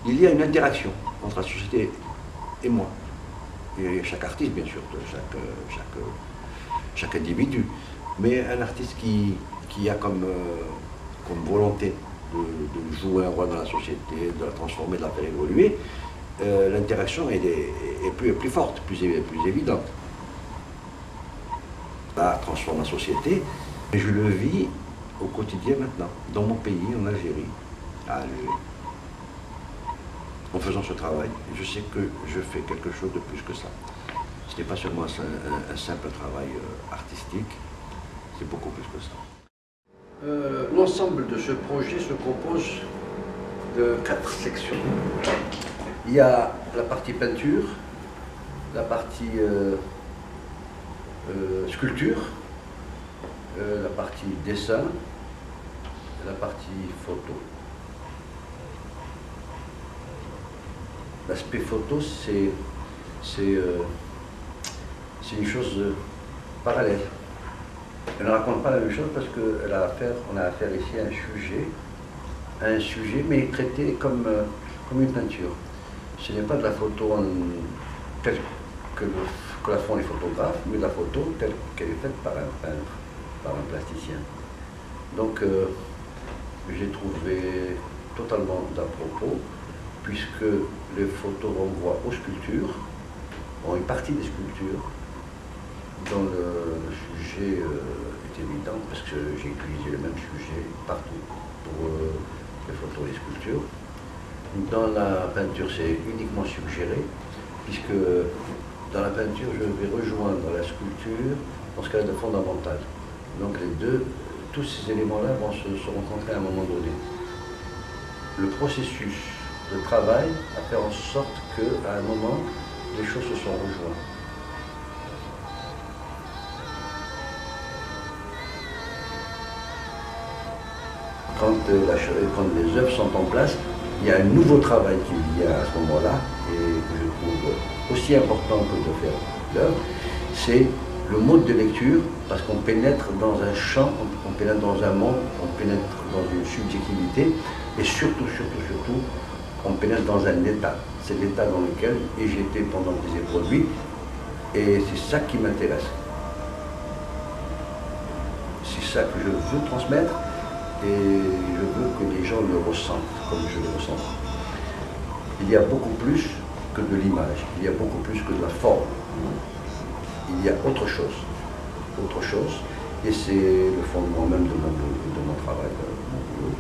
il y a une interaction entre la société et moi. Et chaque artiste, bien sûr, chaque individu. Mais un artiste qui a comme volonté de jouer un rôle dans la société, de la transformer, de la faire évoluer, l'interaction est plus forte, plus évidente. Ça transforme la société, et je le vis au quotidien maintenant, dans mon pays, en Algérie, à Alger. En faisant ce travail, je sais que je fais quelque chose de plus que ça. Ce n'est pas seulement un simple travail artistique, c'est beaucoup plus que ça. L'ensemble de ce projet se compose de 4 sections. Il y a la partie peinture, la partie sculpture, la partie dessin, la partie photo. L'aspect photo, c'est une chose parallèle. Elle ne raconte pas la même chose parce qu'on a affaire ici à un sujet, mais traité comme une peinture. Ce n'est pas de la photo telle que la font les photographes, mais de la photo telle qu'elle est faite par un peintre, par un plasticien. Donc j'ai trouvé totalement d'à propos, puisque les photos renvoient aux sculptures, une partie des sculptures, dont le sujet est évident, parce que j'ai utilisé le même sujet partout pour les photos et les sculptures. Dans la peinture, c'est uniquement suggéré, puisque dans la peinture, je vais rejoindre la sculpture dans ce qu'elle est fondamental. Donc tous ces éléments-là vont se rencontrer à un moment donné. Le processus de travail a fait en sorte qu'à un moment, les choses se sont rejointes. Quand les œuvres sont en place, il y a un nouveau travail qui vient à ce moment-là, et que je trouve aussi important que de faire l'œuvre, c'est le mode de lecture, parce qu'on pénètre dans un champ, on pénètre dans un monde, on pénètre dans une subjectivité, et surtout, on pénètre dans un état. C'est l'état dans lequel j'ai été pendant que je les ai produits, et c'est ça qui m'intéresse. C'est ça que je veux transmettre, et je veux que les gens le ressentent comme je le ressens. Il y a beaucoup plus que de l'image, il y a beaucoup plus que de la forme. Il y a autre chose, et c'est le fondement même de mon travail, de mon boulot.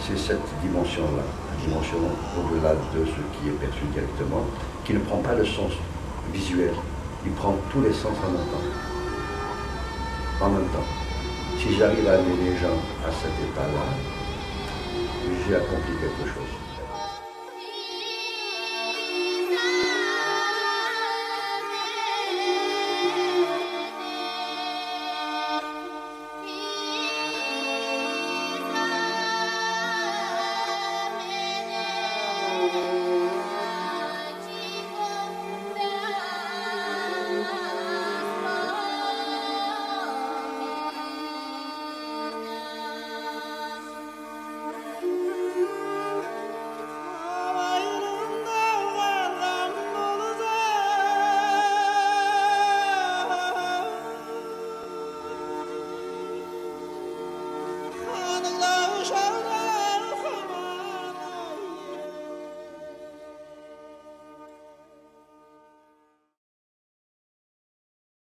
C'est cette dimension-là, la dimension au-delà de ce qui est perçu directement, qui ne prend pas le sens visuel, il prend tous les sens en même temps. En même temps. Si j'arrive à amener les gens à cet état-là, j'ai accompli quelque chose.